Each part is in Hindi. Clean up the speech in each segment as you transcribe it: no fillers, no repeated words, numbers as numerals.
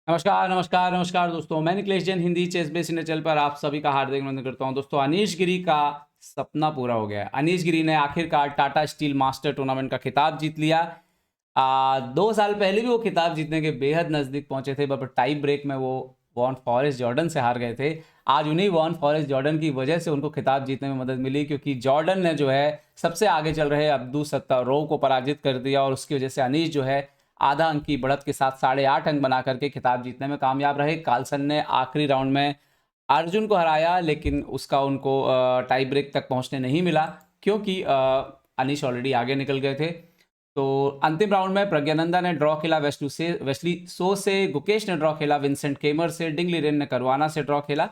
नमस्कार, नमस्कार, नमस्कार दोस्तों। मैं Nikhilesh Jain Hindi chess base India channel पर आप सभी का हार्दिक अभिनंदन करता हूं। दोस्तों, अनीश गिरी का सपना पूरा हो गया है। अनीश गिरी ने आखिरकार टाटा स्टील मास्टर टूर्नामेंट का खिताब जीत लिया। 2 साल पहले भी वो खिताब जीतने के बेहद नज़दीक पहुंचे थे, पर टाई ब्रेक में वो वॉन फॉरेस्ट जॉर्डन से हार गए थे। आज उन्हीं वॉन फॉरेस्ट जॉर्डन की वजह से उनको खिताब जीतने में मदद मिली, क्योंकि जॉर्डन ने जो है सबसे आगे चल रहे अब्दू सत्तारोव को पराजित कर दिया और उसकी वजह से अनीश जो है आधा अंक की बढ़त के साथ 8.5 अंक बना करके खिताब जीतने में कामयाब रहे। कार्लसन ने आखिरी राउंड में अर्जुन को हराया, लेकिन उसका उनको टाई ब्रेक तक पहुंचने नहीं मिला, क्योंकि अनीश ऑलरेडी आगे निकल गए थे। तो अंतिम राउंड में प्रज्ञानंदा ने ड्रॉ खेला वेस्ली सो से, गुकेश ने ड्रॉ खेला विंसेंट केमर से, डिंग लीरेन ने करवाना से ड्रॉ खेला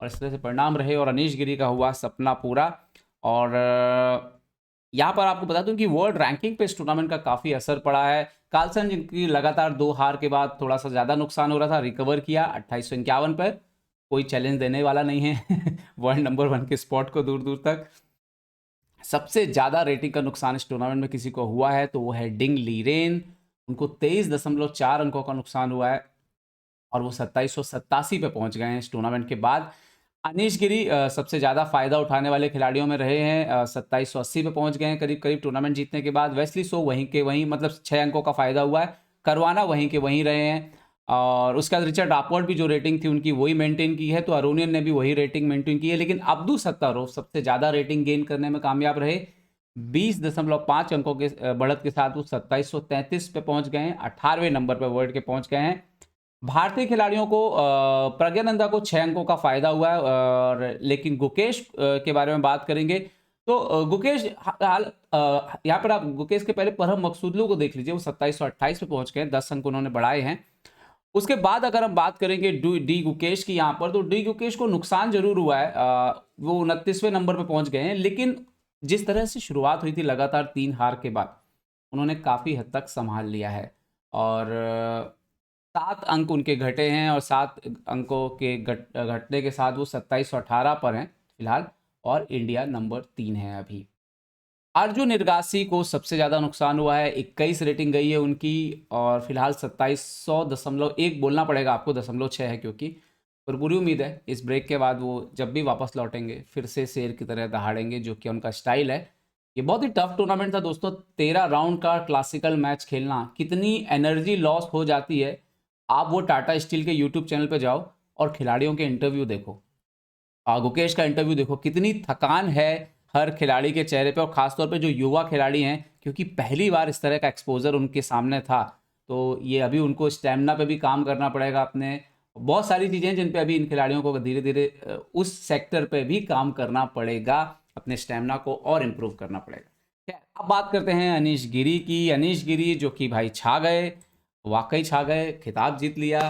और इस तरह से परिणाम रहे और अनीश गिरी का हुआ सपना पूरा। और यहाँ पर आपको बता दूं कि वर्ल्ड रैंकिंग पे इस टूर्नामेंट का काफ़ी असर पड़ा है। कार्लसन, जिनकी लगातार 2 हार के बाद थोड़ा सा ज़्यादा नुकसान हो रहा था, रिकवर किया 2851 पर। कोई चैलेंज देने वाला नहीं है वर्ल्ड नंबर 1 के स्पॉट को दूर दूर तक। सबसे ज़्यादा रेटिंग का नुकसान इस टूर्नामेंट में किसी को हुआ है तो वो है डिंग लीरेन। उनको 23.4 अंकों का नुकसान हुआ है और वो 2787 पे पहुंच गए हैं इस टूर्नामेंट के बाद। अनीश गिरी सबसे ज़्यादा फायदा उठाने वाले खिलाड़ियों में रहे हैं, 2780 पे पहुंच गए हैं करीब करीब टूर्नामेंट जीतने के बाद। वेस्ली सो वहीं के वहीं, मतलब 6 अंकों का फायदा हुआ है। करवाना वहीं के वहीं रहे हैं और उसके बाद रिचर्ड रापवर्ट भी जो रेटिंग थी उनकी वही मेंटेन की है, तो अरोनियन ने भी वही रेटिंग मेंटेन की है। लेकिन अब्दू सत्तारोव सबसे ज़्यादा रेटिंग गेन करने में कामयाब रहे। 20.5 अंकों के बढ़त के साथ वो 2733 पे पहुंच गए हैं, 18वें नंबर पर वर्ल्ड के पहुंच गए हैं। भारतीय खिलाड़ियों को प्रज्ञानंदा को 6 अंकों का फायदा हुआ है, और लेकिन गुकेश के बारे में बात करेंगे तो गुकेश हाल यहाँ पर आप गुकेश के पहले परम मकसूदलू को देख लीजिए, वो 2728 पे पहुंच गए, 10 अंक उन्होंने बढ़ाए हैं। उसके बाद अगर हम बात करेंगे डी गुकेश की यहाँ पर, तो डी गुकेश को नुकसान जरूर हुआ है। वो 29वें नंबर पे पहुंच गए हैं, लेकिन जिस तरह से शुरुआत हुई थी लगातार 3 हार के बाद, उन्होंने काफ़ी हद तक संभाल लिया है और 7 अंक उनके घटे हैं और 7 अंकों के घटने के साथ वो 2718 पर हैं फिलहाल, और इंडिया नंबर 3 है अभी। अर्जुन इरगासी को सबसे ज़्यादा नुकसान हुआ है, 21 रेटिंग गई है उनकी और फिलहाल 2700.1 बोलना पड़ेगा आपको, 0.6 है क्योंकि, पर पूरी उम्मीद है इस ब्रेक के बाद वो जब भी वापस लौटेंगे फिर से शेर की तरह दहाड़ेंगे, जो कि उनका स्टाइल है। ये बहुत ही टफ टूर्नामेंट था दोस्तों, 13 राउंड का क्लासिकल मैच खेलना, कितनी एनर्जी लॉस हो जाती है। आप वो टाटा स्टील के यूट्यूब चैनल पे जाओ और खिलाड़ियों के इंटरव्यू देखो, गुकेश का इंटरव्यू देखो, कितनी थकान है हर खिलाड़ी के चेहरे पे, और ख़ासतौर पे जो युवा खिलाड़ी हैं, क्योंकि पहली बार इस तरह का एक्सपोजर उनके सामने था, तो ये अभी उनको स्टेमिना पे भी काम करना पड़ेगा अपने। बहुत सारी चीज़ें हैं जिन पे अभी इन खिलाड़ियों को धीरे धीरे उस सेक्टर पे भी काम करना पड़ेगा, अपने स्टेमिना को और इम्प्रूव करना पड़ेगा। खैर, अब बात करते हैं अनीश गिरी की। अनीश गिरी जो कि भाई छा गए, वाकई छा गए, खिताब जीत लिया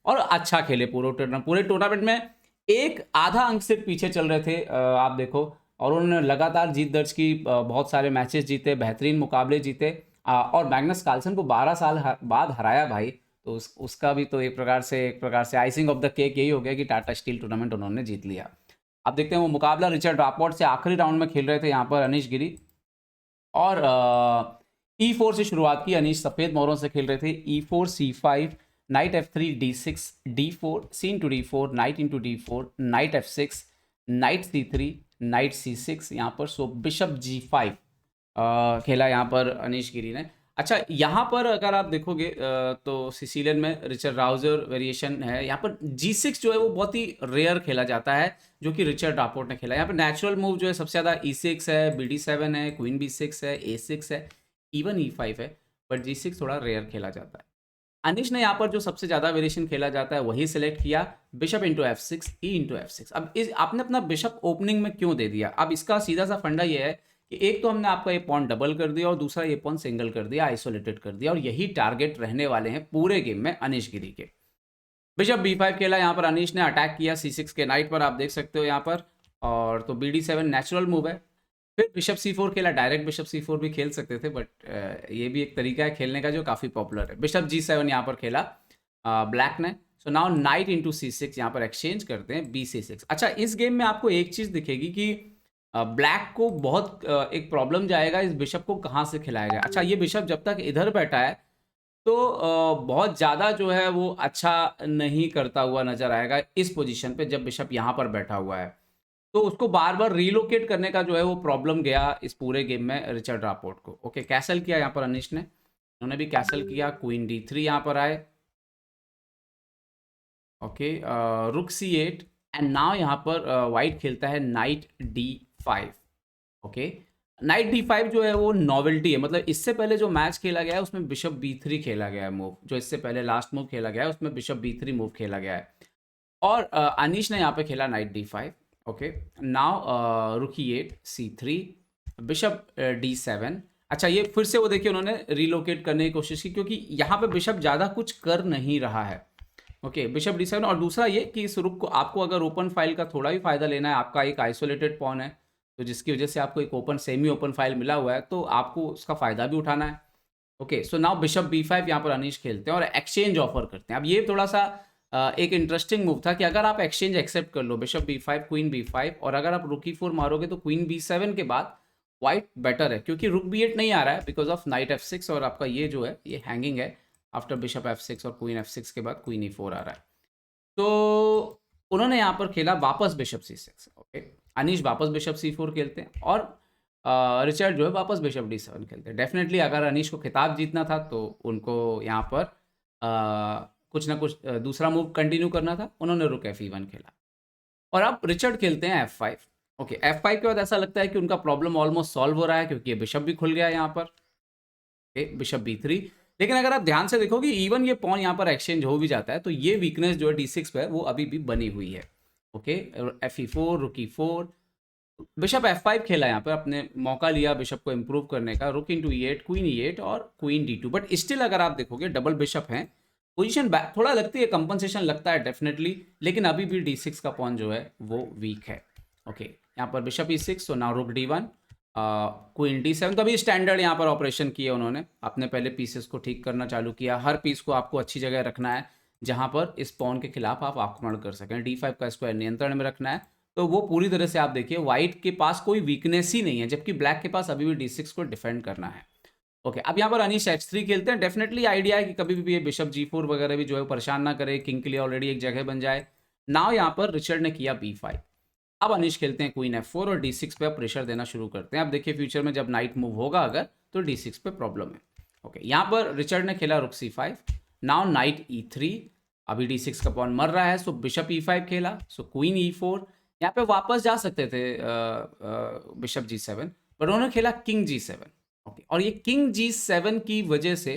और अच्छा खेले पूरे टूर्नामेंट में। एक आधा अंक से पीछे चल रहे थे आप देखो, और उन्होंने लगातार जीत दर्ज की, बहुत सारे मैचेस जीते, बेहतरीन मुकाबले जीते और मैग्नस कार्लसन को 12 साल बाद हराया भाई, तो उसका भी तो एक प्रकार से आइसिंग ऑफ द केक यही हो गया कि टाटा स्टील टूर्नामेंट उन्होंने जीत लिया। अब देखते हैं वो मुकाबला रिचर्ड रापवर्ट से आखिरी राउंड में खेल रहे थे यहाँ पर अनीश गिरी, और E4 से शुरुआत की। अनीश सफ़ेद मोहरों से खेल रहे थे, E4 C5, night F3 D6 D4 C into D4, night into D4, night F6, night C3, night C6 यहाँ पर। सो बिशप G5 खेला यहाँ पर अनीश गिरी ने। अच्छा, यहाँ पर अगर आप देखोगे तो सिसिलियन में रिचर्ड राउजर वेरिएशन है, यहाँ पर G6 जो है वो बहुत ही रेयर खेला जाता है, जो कि रिचर्ड रापोर्ट ने खेला। यहाँ पर नेचुरल मूव जो है सबसे ज़्यादा E6 है, BD7 है, क्वीन B6 है, A6 है, इवन E5 है, बट G6 थोड़ा रेयर खेला जाता है। अनिश ने यहाँ पर जो सबसे ज़्यादा वेरिएशन खेला जाता है वही सिलेक्ट किया, bishop into F6, E into F6। अब इस आपने अपना बिशप ओपनिंग में क्यों दे दिया? अब इसका सीधा सा फंडा ये है कि एक तो हमने आपका ये पॉइंट डबल कर दिया और दूसरा ये पॉइंट सिंगल कर दिया, आइसोलेटेड कर दिया, और यही टारगेट रहने वाले हैं पूरे गेम में अनिश गिरी के। बिशप B5 खेला यहाँ पर अनिश ने, अटैक किया C6 के नाइट पर, आप देख सकते हो यहाँ पर, और तो BD7 नेचुरल मूव है। फिर बिशप C4 खेला, डायरेक्ट बिशप C4 भी खेल सकते थे, बट ये भी एक तरीका है खेलने का जो काफ़ी पॉपुलर है। बिशप G7 यहाँ पर खेला ब्लैक ने। So now night into C6 यहाँ पर एक्सचेंज करते हैं BC6। अच्छा, इस गेम में आपको एक चीज़ दिखेगी कि ब्लैक को बहुत एक प्रॉब्लम जाएगा, इस बिशप को कहाँ से खिलाया जाए। अच्छा, ये बिशप जब तक इधर बैठा है, तो बहुत ज़्यादा जो है वो अच्छा नहीं करता हुआ नजर आएगा इस पोजीशन पे जब बिशप यहाँ पर बैठा हुआ है। तो उसको बार बार रीलोकेट करने का जो है वो प्रॉब्लम गया इस पूरे गेम में रिचर्ड रापोर्ट को। ओके, कैसल किया यहाँ पर अनिश ने, उन्होंने भी कैसल किया, क्वीन D3 यहाँ पर आए। ओके, रुक C8 एंड नाउ यहाँ पर वाइट खेलता है night D5। Okay, night D5 जो है वो नॉवेल्टी है, मतलब इससे पहले जो मैच खेला गया है उसमें बिशप B3 खेला गया है मूव, जो इससे पहले लास्ट मूव खेला गया है उसमें बिशप B3 मूव खेला गया है। और अनीश ने यहाँ पे खेला नाइट D5। ओके, नाउ रुक E8 C3 बिशप D7। अच्छा, ये फिर से वो देखिए उन्होंने रिलोकेट करने की कोशिश की क्योंकि यहाँ पे बिशप ज़्यादा कुछ कर नहीं रहा है। Okay, bishop D7। और दूसरा ये कि इस रुक को आपको अगर ओपन फाइल का थोड़ा भी फायदा लेना है, आपका एक आइसोलेटेड पॉन है तो जिसकी वजह से आपको एक ओपन सेमी ओपन फाइल मिला हुआ है, तो आपको उसका फायदा भी उठाना है। Okay, so now bishop B5 यहाँ पर अनीश खेलते हैं और एक्सचेंज ऑफर करते हैं। अब ये थोड़ा सा एक इंटरेस्टिंग मूव था कि अगर आप एक्सचेंज एक्सेप्ट कर लो, बिशप B5 क्वीन B5, और अगर आप रुक E4 मारोगे तो क्वीन B7 के बाद वाइट बेटर है क्योंकि रुक B8 नहीं आ रहा है बिकॉज ऑफ नाइट F6, और आपका ये जो है ये हैंगिंग है आफ्टर बिशप F6 और क्वीन F6 के बाद क्वीन E4 आ रहा है। तो उन्होंने यहाँ पर खेला वापस बिशप C6। ओके, अनीश वापस बिशप C4 खेलते हैं और रिचर्ड जो है वापस बिशप D7 खेलते हैं। डेफिनेटली अगर अनीश को खिताब जीतना था तो उनको यहाँ पर कुछ ना कुछ दूसरा मूव कंटिन्यू करना था, उन्होंने रुक F1 खेला और अब रिचर्ड खेलते हैं F5। ओके, F5 के बाद ऐसा लगता है कि उनका प्रॉब्लम ऑलमोस्ट सॉल्व हो रहा है क्योंकि ये बिशप भी खुल गया है यहाँ पर। Okay, bishop B3। लेकिन अगर आप ध्यान से देखोगे इवन ये पॉन यहाँ पर एक्सचेंज हो भी जाता है तो ये वीकनेस जो है D6 पे वो अभी भी बनी हुई है। ओके, Fe4 रुक E4, बिशप F5 खेला यहाँ पर, अपने मौका लिया बिशप को इंप्रूव करने का, रुक इंटू E8 क्वीन E8 और क्वीन D2। बट स्टिल अगर आप देखोगे डबल बिशप है, पोजीशन थोड़ा लगती है, कंपनसेशन लगता है डेफिनेटली, लेकिन अभी भी D6 का पॉन जो है वो वीक है। ओके, यहाँ पर बिशप E6, सो नाउ रुक D1 क्वीन D7। तो अभी स्टैंडर्ड यहाँ पर ऑपरेशन किए उन्होंने, अपने पहले पीसेस को ठीक करना चालू किया। हर पीस को आपको अच्छी जगह रखना है जहाँ पर इस पॉन के खिलाफ आप आक्रमण कर सकें। D5 का स्क्वायर नियंत्रण में रखना है, तो वो पूरी तरह से आप देखिए व्हाइट के पास कोई वीकनेस ही नहीं है, जबकि ब्लैक के पास अभी भी D6 को डिफेंड करना है। ओके, अब यहाँ पर अनीश H3 खेलते हैं। डेफिनेटली आइडिया है कि कभी भी ये बिशप G4 वगैरह भी जो है परेशान ना करे, किंग के लिए ऑलरेडी एक जगह बन जाए। नाउ यहाँ पर रिचर्ड ने किया B5। अब अनीश खेलते हैं क्वीन F4 और D6 पे अब प्रेशर देना शुरू करते हैं। अब देखिए फ्यूचर में जब नाइट मूव होगा अगर, तो D6 पे प्रॉब्लम है। ओके, यहाँ पर रिचर्ड ने खेला रुक C5। नाउ नाइट E3, अभी D6 का पॉन मर रहा है, सो बिशप E5 खेला, सो क्वीन E4। यहाँ पे वापस जा सकते थे बिशप G7, पर उन्होंने खेला किंग G7। ओके, और ये किंग G7 की वजह से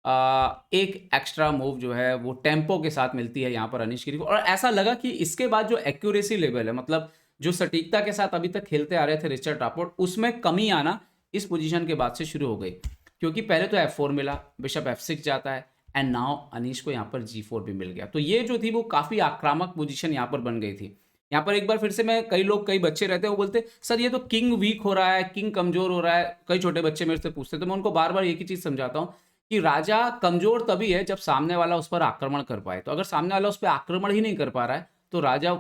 एक एक्स्ट्रा मूव जो है वो टेम्पो के साथ मिलती है यहाँ पर अनीश गिरी को, और ऐसा लगा कि इसके बाद जो एक्यूरेसी लेवल है, मतलब जो सटीकता के साथ अभी तक खेलते आ रहे थे रिचर्ड रापोर्ट, उसमें कमी आना इस पोजीशन के बाद से शुरू हो गई। क्योंकि पहले तो F4 मिला, बिशप F6 जाता है, एंड नाउ अनीश को यहाँ पर G4 भी मिल गया। तो ये जो थी वो काफ़ी आक्रामक पोजीशन यहाँ पर बन गई थी। यहाँ पर एक बार फिर से मैं, कई बच्चे रहते हैं वो बोलते सर ये तो किंग वीक हो रहा है, किंग कमजोर हो रहा है। कई छोटे बच्चे मेरे से पूछते, तो मैं उनको बार बार एक ही चीज़ समझाता हूँ कि राजा कमजोर तभी है जब सामने वाला उस पर आक्रमण कर पाए। तो अगर सामने वाला उस पर आक्रमण ही नहीं कर पा रहा है तो राजा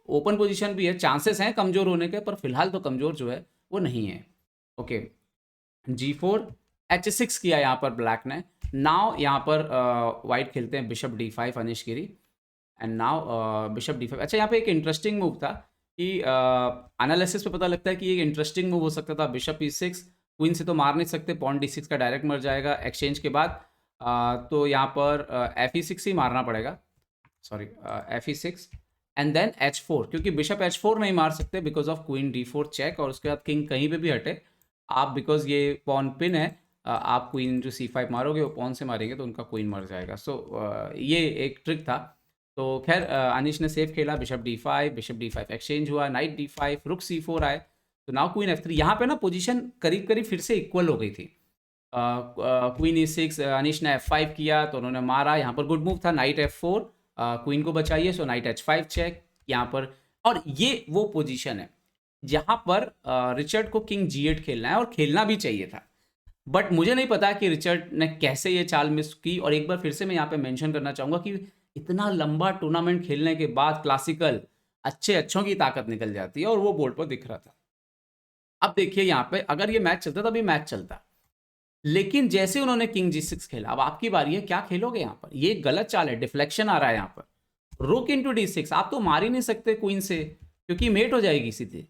ओपन पोजीशन भी है, चांसेस हैं कमजोर होने के, पर फिलहाल तो कमजोर जो है वो नहीं है। ओके, G4 H6 किया यहाँ पर ब्लैक ने। नाउ यहाँ पर वाइट खेलते हैं bishop D5 Anish Giri, and now bishop D5। अच्छा, यहाँ पे एक इंटरेस्टिंग मूव था कि एनालिसिस पे पता लगता है कि ये इंटरेस्टिंग मूव हो सकता था। बिशप E6, क्वीन से तो मार नहीं सकते, पॉन D6 का डायरेक्ट मर जाएगा एक्सचेंज के बाद। तो यहाँ पर Fe6 ही मारना पड़ेगा, sorry Fe6 and then H4, क्योंकि बिशप H4 नहीं मार सकते because of queen D4 check, और उसके बाद किंग कहीं पे भी हटे आप, बिकॉज ये पॉन पिन है, आप क्वीन जो C5 मारोगे वो पॉन से मारेंगे तो उनका क्वीन मर जाएगा। सो ये एक ट्रिक था। तो खैर अनीश ने सेफ खेला, bishop D5, bishop D5 exchange हुआ, नाइट D5, रुक C4 आए, तो नाउ क्वीन F3। यहाँ पे ना पोजीशन करीब करीब फिर से इक्वल हो गई थी। क्वीन E6, अनीश ने F5 किया तो उन्होंने मारा, यहाँ पर गुड मूव था, नाइट F4, क्वीन को बचाइए, सो नाइट H5 चेक यहाँ पर। और ये वो पोजीशन है जहाँ पर रिचर्ड को किंग G8 खेलना है, और खेलना भी चाहिए था, बट मुझे नहीं पता कि रिचर्ड ने कैसे ये चाल मिस की। और एक बार फिर से मैं यहाँ पे मेंशन करना चाहूँगा कि इतना लंबा टूर्नामेंट खेलने के बाद क्लासिकल अच्छों की ताकत निकल जाती है, और वो बोर्ड पर दिख रहा था। अब देखिए यहाँ पे अगर ये मैच चलता तभी मैच चलता, लेकिन जैसे उन्होंने किंग G6 खेला, अब आपकी बारी है, क्या खेलोगे यहाँ पर? ये गलत चाल है, डिफ्लेक्शन आ रहा है यहाँ पर। रुक इंटू D6, आप तो मार ही नहीं सकते क्वीन से, क्योंकि मेट हो जाएगी सीधे।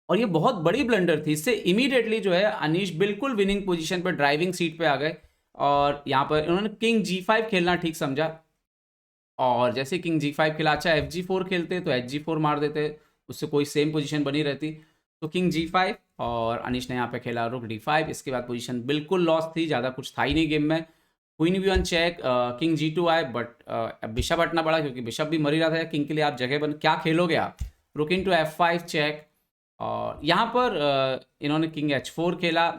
और ये बहुत बड़ी ब्लंडर थी, इससे इमीडिएटली जो है अनीश बिल्कुल विनिंग पोजीशन पर, ड्राइविंग सीट पे आ गए। और यहाँ पर इन्होंने किंग G5 खेलना ठीक समझा, और जैसे किंग G5 खेला, अच्छा FG4 खेलते तो HG4 मार देते, उससे कोई सेम पोजीशन बनी रहती। तो किंग G5, और अनीश ने यहाँ पे खेला रुक D5। इसके बाद पोजीशन बिल्कुल लॉस थी, ज़्यादा कुछ था ही नहीं गेम में। Queen B1 check, king G2 आए, बट बिशप हटना पड़ा क्योंकि बिशप भी मर ही रहा था। किंग के लिए आप जगह बन, क्या खेलोगे आप? रुक इंटू F5 चेक, और यहाँ पर इन्होंने किंग H4 खेला।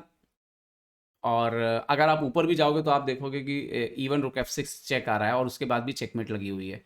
और अगर आप ऊपर भी जाओगे तो आप देखोगे कि इवन रुक F6 चेक आ रहा है, और उसके बाद भी चेकमेट लगी हुई है।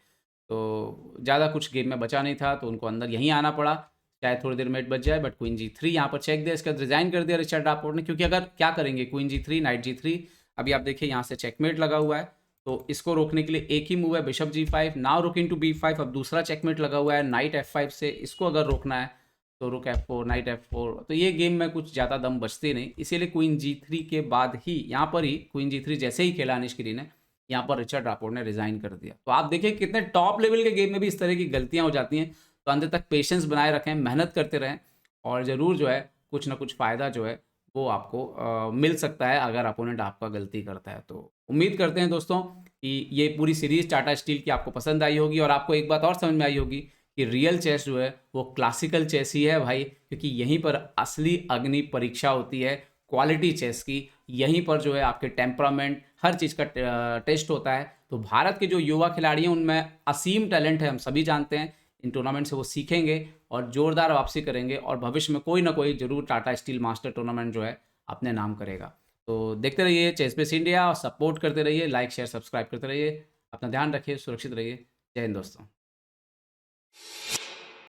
तो ज़्यादा कुछ गेम में बचा नहीं था, तो उनको अंदर यहीं आना पड़ा, चाहे थोड़ी देर मेट बच जाए। बट क्वीन G3 यहाँ पर चेक दिया, इसके बाद रिजाइन कर दिया रिचर्ड रापोर्ट ने, क्योंकि अगर क्या करेंगे, क्वीन G3 नाइट G3, अभी आप देखिए यहाँ से चेकमेट लगा हुआ है, तो इसको रोकने के लिए एक ही मूव है, बिशप G5, नाउ रुक इंटू B5। अब दूसरा चेकमेट लगा हुआ है नाइट F5 से, इसको अगर रोकना है तो रुक F4, नाइट F4, तो ये गेम में कुछ ज़्यादा दम बचती नहीं, इसीलिए क्वीन G3 के बाद ही, यहाँ पर ही क्वीन G3 जैसे ही खेला अनीश गिरी ने, यहाँ पर रिचर्ड रापोर्ट ने रिजाइन कर दिया। तो आप देखिए कितने टॉप लेवल के गेम में भी इस तरह की गलतियाँ हो जाती हैं, तो अंत तक पेशेंस बनाए रखें, मेहनत करते रहें, और ज़रूर जो है कुछ ना कुछ फ़ायदा जो है वो आपको मिल सकता है अगर अपोनेंट आपका गलती करता है। तो उम्मीद करते हैं दोस्तों कि ये पूरी सीरीज़ टाटा स्टील की आपको पसंद आई होगी, और आपको एक बात और समझ में आई होगी कि रियल चेस जो है वो क्लासिकल चेस ही है भाई, क्योंकि यहीं पर असली अग्नि परीक्षा होती है क्वालिटी चेस की। यहीं पर जो है आपके टेम्परामेंट, हर चीज़ का टेस्ट होता है। तो भारत के जो युवा खिलाड़ी हैं उनमें असीम टैलेंट है, हम सभी जानते हैं। इन टूर्नामेंट से वो सीखेंगे और ज़ोरदार वापसी करेंगे, और भविष्य में कोई ना कोई जरूर टाटा स्टील मास्टर टूर्नामेंट जो है अपने नाम करेगा। तो देखते रहिए चेस बेस इंडिया, और सपोर्ट करते रहिए, लाइक शेयर सब्सक्राइब करते रहिए। अपना ध्यान रखिए, सुरक्षित रहिए। जय हिंद दोस्तों।